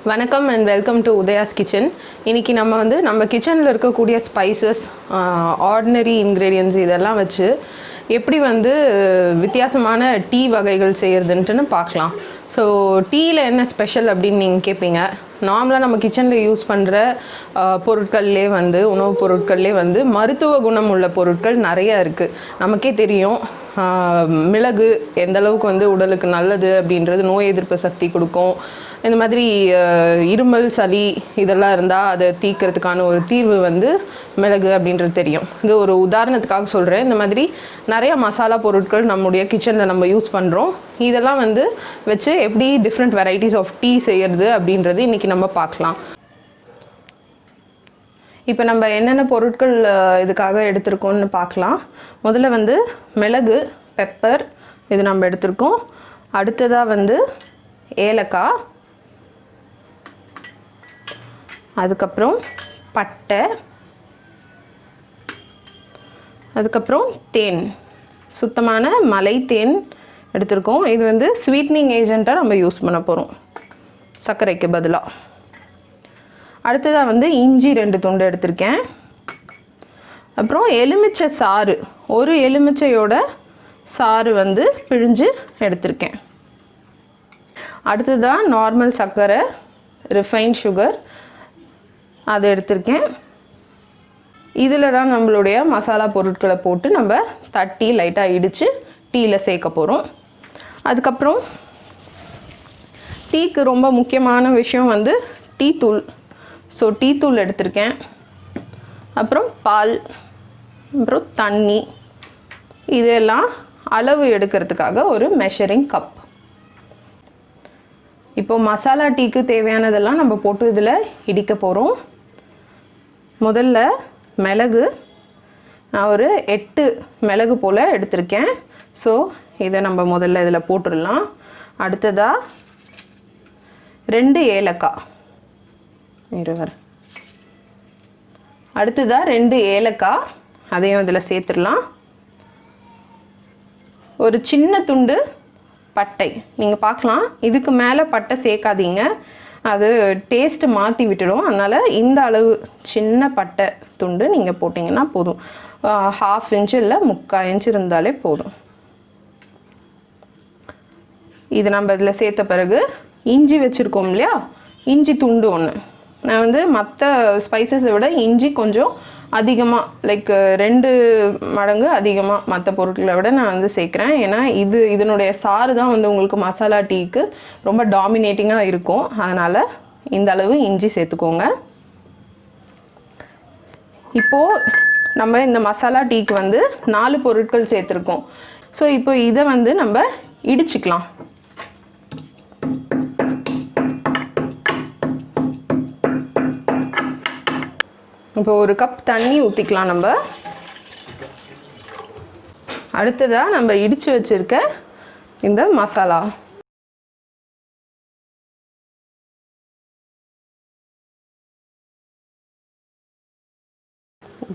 வணக்கம் and welcome to Udaya's kitchen. இன்னைக்கு நம்ம கிச்சன்ல இருக்கக்கூடிய ஸ்பைசஸ், ஆர்டினரி இன்கிரிடியன்ட்ஸ் இதெல்லாம் வச்சு எப்படி வித்தியாசமான டீ வகைகள் செய்யறதுன்னு பார்க்கலாம். ஸோ டீயில் என்ன ஸ்பெஷல் அப்படின்னு நீங்கள் கேட்பீங்க. நார்மலாக நம்ம கிச்சனில் யூஸ் பண்ணுற பொருட்கள்லே உணவுப் பொருட்கள்லே மருத்துவ குணம் உள்ள பொருட்கள் நிறையா இருக்குது. நமக்கே தெரியும் மிளகு எந்தளவுக்கு உடலுக்கு நல்லது அப்படின்றது, நோய் எதிர்ப்பு சக்தி கொடுக்கும். இந்த மாதிரி இருமல் சளி இதெல்லாம் இருந்தால் அதை தீர்க்கறதுக்கான ஒரு தீர்வு மிளகு அப்படின்றது தெரியும். இது ஒரு உதாரணத்துக்காக சொல்கிறேன். இந்த மாதிரி நிறைய மசாலா பொருட்கள் நம்முடைய கிச்சனில் நம்ம யூஸ் பண்ணுறோம். இதெல்லாம் வச்சு எப்படி டிஃப்ரெண்ட் வெரைட்டிஸ் ஆஃப் டீ செய்கிறது அப்படின்றது இன்றைக்கி நம்ம பார்க்கலாம். இப்போ நம்ம என்னென்ன பொருட்கள் இதுக்காக எடுத்திருக்கோம்னு பார்க்கலாம். முதல்ல மிளகு, பெப்பர் இது நம்ம எடுத்திருக்கோம். அடுத்ததாக ஏலக்காய், அதுக்கப்புறம் பட்டை, அதுக்கப்புறம் தேன், சுத்தமான மலை தேன் எடுத்திருக்கோம். இது ஸ்வீட்னிங் ஏஜெண்ட்டாக நம்ம யூஸ் பண்ண போகிறோம் சர்க்கரைக்கு பதிலாக. அடுத்ததாக இஞ்சி 2 துண்டு எடுத்திருக்கேன். அப்புறம் எலுமிச்சை சாறு, ஒரு எலுமிச்சையோட சாறு பிழிஞ்சு எடுத்திருக்கேன். அடுத்ததாக நார்மல் சர்க்கரை, ரிஃபைன்ட் சுகர் அது எடுத்திருக்கேன். இதில் தான் நம்மளுடைய மசாலா பொருட்களை போட்டு நம்ம தட்டி லைட்டாக இடித்து டீயில் சேர்க்க போகிறோம். அதுக்கப்புறம் டீக்கு ரொம்ப முக்கியமான விஷயம் டீ தூள். ஸோ டீ தூள் எடுத்திருக்கேன். அப்புறம் பால், அப்புறம் தண்ணி, இதெல்லாம் அளவு எடுக்கிறதுக்காக ஒரு மெஷரிங் கப். இப்போது மசாலா டீக்கு தேவையானதெல்லாம் நம்ம போட்டு இதில் இடிக்க போகிறோம். முதல்ல மிளகு, நான் ஒரு 8 மிளகு போல் எடுத்திருக்கேன். ஸோ இதை நம்ம முதல்ல இதில் போட்டுடலாம். அடுத்ததாக 2 ஏலக்காய், அடுத்ததாக 2 ஏலக்காய் அதையும் இதில் சேர்த்துடலாம். ஒரு சின்ன துண்டு பட்டை, நீங்கள் பார்க்கலாம் இதுக்கு மேலே பட்டை சேர்க்காதீங்க, அது டேஸ்ட்டு மாற்றி விட்டுடும். அதனால் இந்த அளவு சின்ன பட்டை துண்டு நீங்கள் போட்டிங்கன்னா போதும். 1/2 இன்ச்சு இல்லை 3/4 இன்ச்சு இருந்தாலே போதும். இது நம்ம இதில் சேர்த்த பிறகு இஞ்சி வச்சுருக்கோம் இல்லையா, இஞ்சி துண்டு 1. நான் மற்ற ஸ்பைசஸை விட இஞ்சி கொஞ்சம் அதிகமாக, லைக் 2 மடங்கு அதிகமாக மற்ற பொருட்களை விட நான் சேர்க்குறேன். ஏன்னா இதனுடைய சாறு தான் உங்களுக்கு மசாலா டீக்கு ரொம்ப டாமினேட்டிங்காக இருக்கும். அதனால் இந்த அளவு இஞ்சி சேர்த்துக்கோங்க. இப்போது நம்ம இந்த மசாலா டீக்கு 4 பொருட்கள் சேர்த்துருக்கோம். ஸோ இப்போ இதை நம்ம இடிச்சுக்கலாம். இப்போ ஒரு கப் தண்ணி ஊற்றிக்கலாம் நம்ம. அடுத்ததாக நம்ம இடித்து வச்சுருக்க இந்த மசாலா,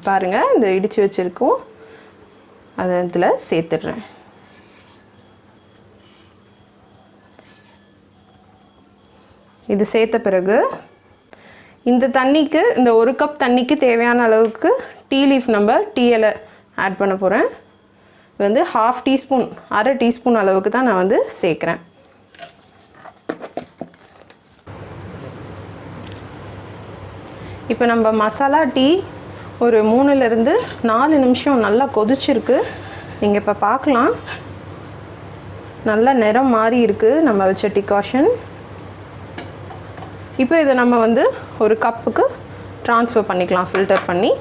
பாருங்கள், இந்த இடித்து வச்சுருக்கோம் அதை இதில் சேர்த்துடுறேன். இது சேர்த்த பிறகு இந்த தண்ணிக்கு, இந்த ஒரு கப் தண்ணிக்கு தேவையான அளவுக்கு டீ லீஃப் நம்ம டீ இலை ஆட் பண்ண போகிறேன். இது 1/2 டீஸ்பூன், 1/2 டீஸ்பூன் அளவுக்கு தான் நான் சேர்க்குறேன். இப்போ நம்ம மசாலா டீ ஒரு 3லேருந்து 4 நிமிஷம் நல்லா கொதிச்சிருக்கு. நீங்கள் இப்போ பார்க்கலாம், நல்லா நிறம் மாறி இருக்குது நம்ம வச்ச டிகாஷன். இப்போ இதை நம்ம ஒரு கப்புக்கு ட்ரான்ஸ்ஃபர் பண்ணிக்கலாம், ஃபில்டர் பண்ணி.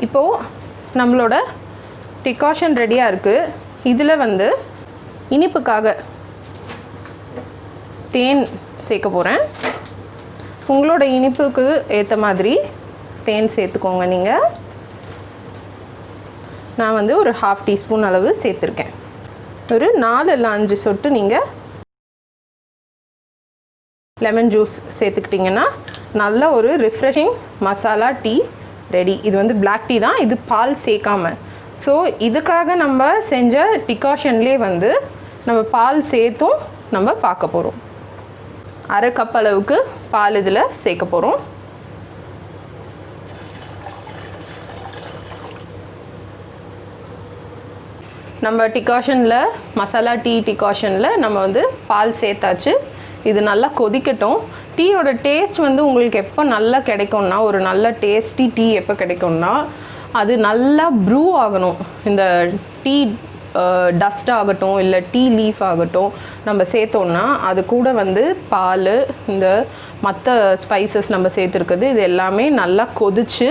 இப்போது நம்மளோட டிகாஷன் ரெடியாக இருக்குது. இதில் இனிப்புக்காக தேன் சேர்க்க போகிறேன். உங்களோட இனிப்புக்கு ஏற்ற மாதிரி தேன் சேர்த்துக்கோங்க. நீங்கள், நான் ஒரு 1/2 டீஸ்பூன் அளவு சேர்த்துருக்கேன். ஒரு 4 இல்லை 5 சொட்டு நீங்கள் லெமன் ஜூஸ் சேர்த்துக்கிட்டிங்கன்னா நல்ல ஒரு ரிஃப்ரெஷிங் மசாலா டீ ரெடி. இது வந்து பிளாக் டீ தான், இது பால் சேர்க்காமல். ஸோ இதுக்காக நம்ம செஞ்ச டிகாஷன்லேயே வந்து நம்ம பால் சேர்த்தும் நம்ம பார்க்க போகிறோம். அரை கப் அளவுக்கு பால் இதில் சேர்க்க போகிறோம். நம்ம டிகாஷனில் மசாலா டீ டிகாஷனில் நம்ம வந்து பால் சேர்த்தாச்சு. இது நல்லா கொதிக்கட்டும். டீயோட டேஸ்ட் வந்து உங்களுக்கு எப்போ நல்லா கிடைக்கும்னா, ஒரு நல்ல டேஸ்டி டீ எப்போ கிடைக்கும்னா அது நல்லா ப்ரூ ஆகணும். இந்த டீ டஸ்ட் ஆகட்டும் இல்லை டீ லீஃப் ஆகட்டும் நம்ம சேர்த்தோன்னா அது கூட வந்து பால், இந்த மற்ற ஸ்பைசஸ் நம்ம சேர்த்துருக்குது இது எல்லாமே நல்லா கொதித்து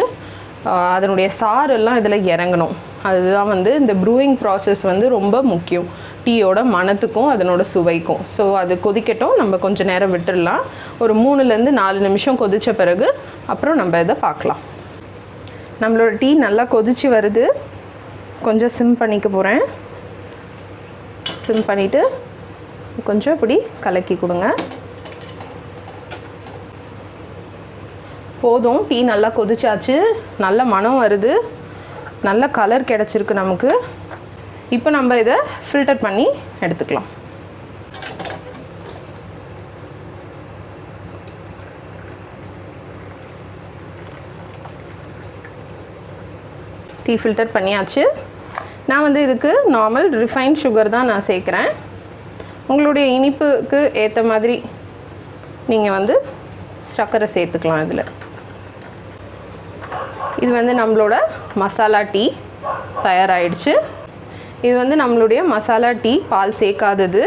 அதனுடைய சாரெல்லாம் இதில் இறங்கணும். அதுதான் வந்து இந்த ப்ரூயிங் ப்ராசஸ் வந்து ரொம்ப முக்கியம் டீயோட மணத்துக்கும் அதனோட சுவைக்கும். ஸோ அது கொதிக்கட்டும், நம்ம கொஞ்சம் நேரம் விட்டுடலாம். ஒரு 3லேருந்து 4 நிமிஷம் கொதித்த பிறகு அப்புறம் நம்ம இதை பார்க்கலாம். நம்மளோட டீ நல்லா கொதித்து வருது. கொஞ்சம் சிம் பண்ணிக்க போகிறேன். சிம் பண்ணிவிட்டு கொஞ்சம் இப்படி கலக்கி கொடுங்க. போதும், டீ நல்லா கொதிச்சாச்சு, நல்ல மணம் வருது, நல்ல கலர் கிடச்சிருக்கு நமக்கு. இப்போ நம்ம இதை ஃபில்டர் பண்ணி எடுத்துக்கலாம். டீ ஃபில்டர் பண்ணியாச்சு. நான் வந்து இதுக்கு நார்மல் ரிஃபைன்ட் சுகர் தான் நான் சேர்க்குறேன். உங்களுடைய இனிப்புக்கு ஏற்ற மாதிரி நீங்கள் வந்து சர்க்கரை சேர்த்துக்கலாம் இதில். இது வந்து நம்மளோட மசாலா டீ தயாராகிடுச்சு. இது வந்து நம்மளுடைய மசாலா டீ பால் சேர்க்காதது.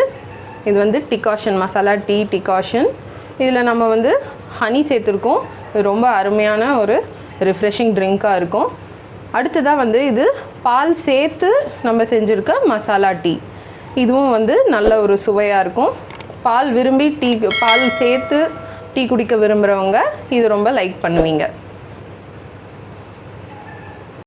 இது வந்து டிகாஷன், மசாலா டீ டிகாஷன். இதில் நம்ம வந்து ஹனி சேர்த்துருக்கோம். இது ரொம்ப அருமையான ஒரு ரிஃப்ரெஷிங் ட்ரிங்காக இருக்கும். அடுத்ததாக வந்து இது பால் சேர்த்து நம்ம செஞ்சுருக்க மசாலா டீ. இதுவும் வந்து நல்ல ஒரு சுவையாக இருக்கும். பால் விரும்பி பால் சேர்த்து டீ குடிக்க விரும்புகிறவங்க இது ரொம்ப லைக் பண்ணுவீங்க.